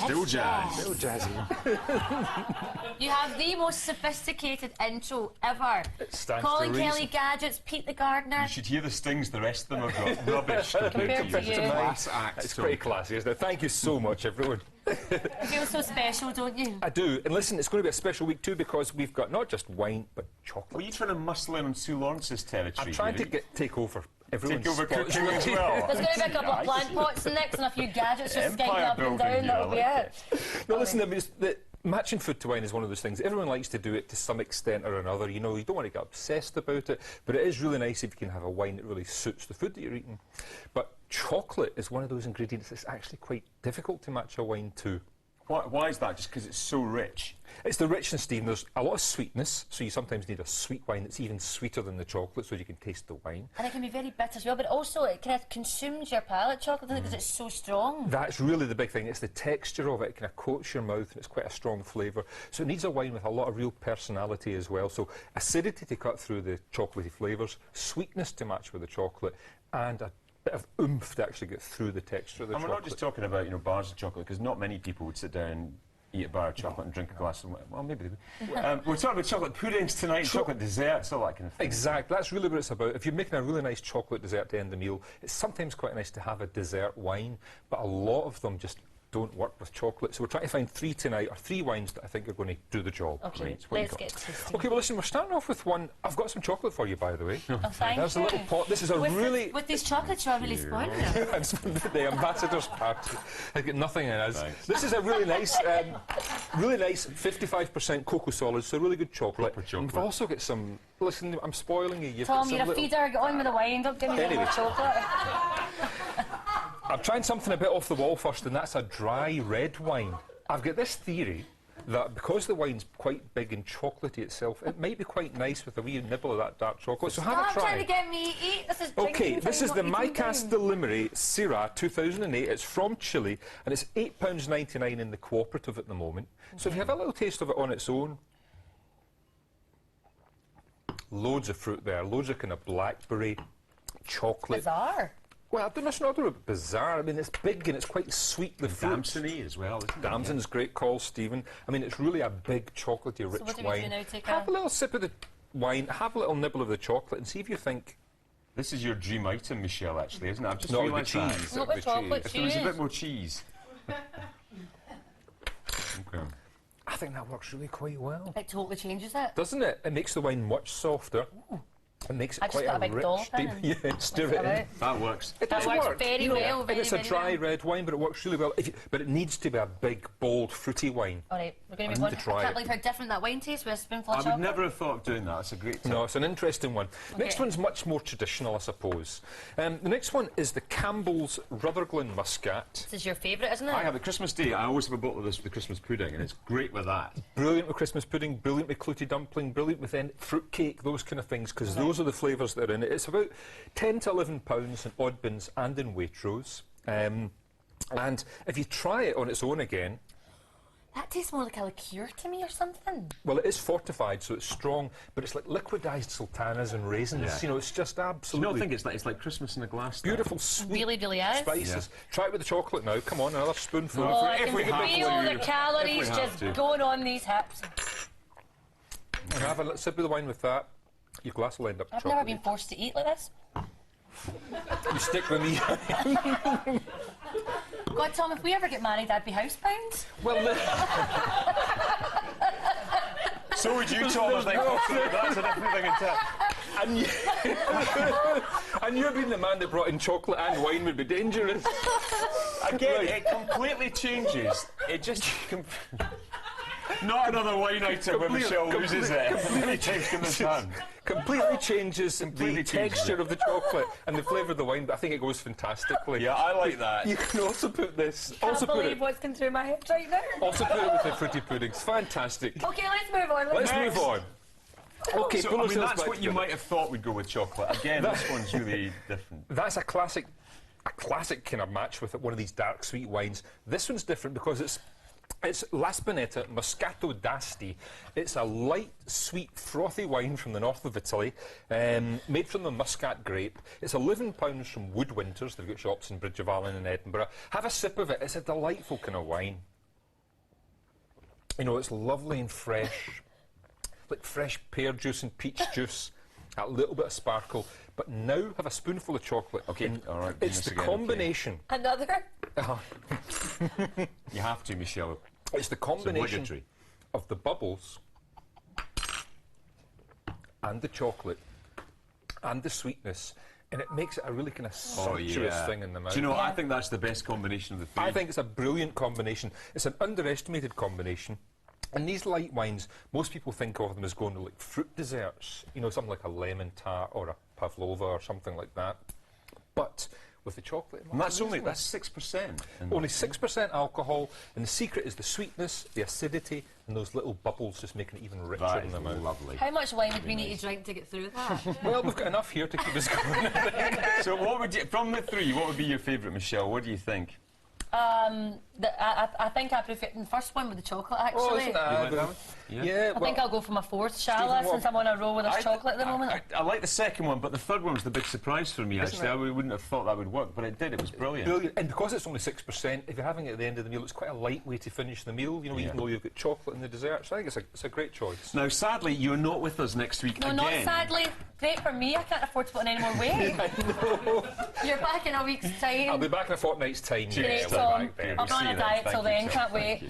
Still jazz. Still jazzy. You have the most sophisticated intro ever. Colin Kelly gadgets, Pete the Gardener. You should hear the stings the rest of them have got. Rubbish. Compared to you. Class act. It's pretty classy, isn't it? Thank you so much, everyone. You feel so special, don't you? I do. And listen, it's going to be a special week too because we've got not just wine, but chocolate. Were you trying to muscle in on Sue Lawrence's territory? I'm trying to take over everyone's Take over spots. cooking as well. There's going to be a couple of plant pots next and a few gadgets just skanking up and down. That'll be it. No, listen, I mean, matching food to wine is one of those things. Everyone likes to do it to some extent or another. You know, you don't want to get obsessed about it, but it is really nice if you can have a wine that really suits the food that you're eating. But chocolate is one of those ingredients that's actually quite difficult to match a wine to. Why is that? Just because it's so rich? It's the richness, Stephen. There's a lot of sweetness, so you sometimes need a sweet wine that's even sweeter than the chocolate so you can taste the wine. And it can be very bitter as well, but also it kind of consumes your palate, chocolate, because it's so strong. That's really the big thing. It's the texture of it. It kind of coats your mouth and it's quite a strong flavour. So it needs a wine with a lot of real personality as well. So acidity to cut through the chocolatey flavours, sweetness to match with the chocolate, and a bit of oomph to actually get through the texture of the chocolate. And we're not just talking about, you know, bars of chocolate, because not many people would sit down and eat a bar of chocolate and drink a glass of wine. Well, maybe they would. We're talking about chocolate puddings tonight, chocolate desserts, all that kind of thing. Exactly. That's really what it's about. If you're making a really nice chocolate dessert to end the meal, it's sometimes quite nice to have a dessert wine, but a lot of them just don't work with chocolate. So we're trying to find three tonight, or three wines that I think are going to do the job. Okay, Right, let's get tasting. Okay, well listen, we're starting off with one. I've got some chocolate for you, by the way. Oh, thank There's you. a little pot. This is a really... With these chocolates, you're really spoiling it. It's the ambassador's party. I've got nothing in us. Thanks. This is a really nice 55% cocoa solids, so really good chocolate. Proper chocolate. And we've also got some... Listen, I'm spoiling you. You've Tom, got some you're a little... feeder. Get on with the wine. Don't give me Anyway. more chocolate. I'm trying something a bit off the wall first, and that's a dry red wine. I've got this theory that because the wine's quite big and chocolatey itself, it might be quite nice with a wee nibble of that dark chocolate. So have a Stop try. trying to get me to eat. This is Okay, drinking this time, is the not eating Mycas time. de Limerick Syrah 2008. It's from Chile, and it's £8.99 in the cooperative at the moment. So if you have a little taste of it on its own, loads of fruit there, loads of kind of blackberry, chocolate. Bizarre. Well, it's not a bit bizarre. I mean, it's big and it's quite sweet, the fruit. Damson-y as well, isn't it? Damson's great call, Stephen. I mean, it's really a big, chocolatey, rich what do we wine. do now? Take Have a little sip of the wine, have a little nibble of the chocolate, and see if you think... This is your dream item, Michelle, actually, isn't it? I've just Not the realised cheese. that. Not with chocolate, If there was a cheese. bit more cheese. Okay. I think that works really quite well. It totally changes it. Doesn't it? It makes the wine much softer. It makes it I just quite got a a big rich, dollop in deep... Yeah, stir it in. About. That works. It does That works work. very You know, well, and very, it's a very dry well. red wine, but it works really well. But it needs to be a big, bold, fruity wine. All right, we're going I to need move on. to try I can't it. believe how different that wine tastes with a spoonful of I would chocolate. never have thought of doing that. It's a great tip. No, it's an interesting one. Next Okay. one's much more traditional, I suppose. The next one is the Campbell's Rutherglen Muscat. This is your favourite, isn't it? I have at Christmas Day, I always have a bottle of this for the Christmas pudding, and it's great with that. Brilliant with Christmas pudding, brilliant with clouty dumpling, brilliant with fruit cake, those kind of things, because those are the flavours that are in it. It's about 10 to 11 pounds in odd bins and in Waitrose. And if you try it on its own again, That tastes more like a liqueur to me or something. well, it is fortified, so it's strong, but it's like liquidised sultanas and raisins. Yeah. You know, it's just Do you absolutely not think it's like Christmas in a glass? beautiful, sweet Really, really is. spices. Try it with the chocolate now. Come on, another spoonful. Oh, I if can we have feel to. the calories If we have just to. going on these hips. And have a little sip of the wine with that. Your glass will end up I've chocolate. never been forced to eat like this. You stick with me. God, Tom, if we ever get married, I'd be housebound. Well, So would you, Tom, I think. That's a different thing entirely. and you being the man that brought in chocolate and wine would be dangerous. Again, Right. it completely changes. It just... Not another wine item where Michelle loses it. Completely taking the sun. Completely changes Completely the changes texture it. of the chocolate and the flavour of the wine, but I think it goes fantastically. Yeah, I like that. You can also put this. Also Can't put believe it. what's going through my head right now. Also put it with the fruity puddings. Fantastic. Okay, let's move on. Let's move on. Okay, So, pull I mean, ourselves that's back what you together. might have thought would go with chocolate. Again, this one's really different. That's a classic kind of match with one of these dark sweet wines. This one's different because it's La Spinetta Moscato d'Asti. It's a light, sweet, frothy wine from the north of Italy, made from the Muscat grape. It's £11 from Woodwinters. They've got shops in Bridge of Allen in Edinburgh. Have a sip of it. It's a delightful kind of wine. You know, it's lovely and fresh, like fresh pear juice and peach juice, a little bit of sparkle. But now have a spoonful of chocolate. Okay, all right. It's the combination. Okay. Another? You have to, Michelle. It's the combination of the bubbles and the chocolate and the sweetness, and it makes it a really kind of sumptuous thing in the mouth. Do you know, I think that's the best combination of the three. I think it's a brilliant combination. It's an underestimated combination. And these light wines, most people think of them as going to like fruit desserts, you know, something like a lemon tart or a pavlova or something like that. But with the chocolate, and that's 6%. Only 6% alcohol, and the secret is the sweetness, the acidity, and those little bubbles just making it even richer in the mouth. Lovely. How much wine would we need to drink to get through that? Well, we've got enough here to keep us going. So, what would you, from the three, what would be your favourite, Michelle? What do you think? I think I prefer the first one with the chocolate, actually. Oh, isn't that? You like that one? Yeah. I think I'll go for my fourth, Charlotte, since I'm on a roll with this chocolate at the moment. I like the second one, but the third one was the big surprise for me, actually. I wouldn't have thought that would work, but it did. It was brilliant. Brilliant. And because it's only 6%, if you're having it at the end of the meal, it's quite a light way to finish the meal, you know, even though you've got chocolate in the dessert. So I think it's a great choice. Now, sadly, you're not with us next week again. No, not sadly. Great for me. I can't afford to put on any more weight. I know. You're back in a week's time. I'll be back in a fortnight's time. Great, Yeah, Tom. back then. I'll be on a diet till then. Can't wait.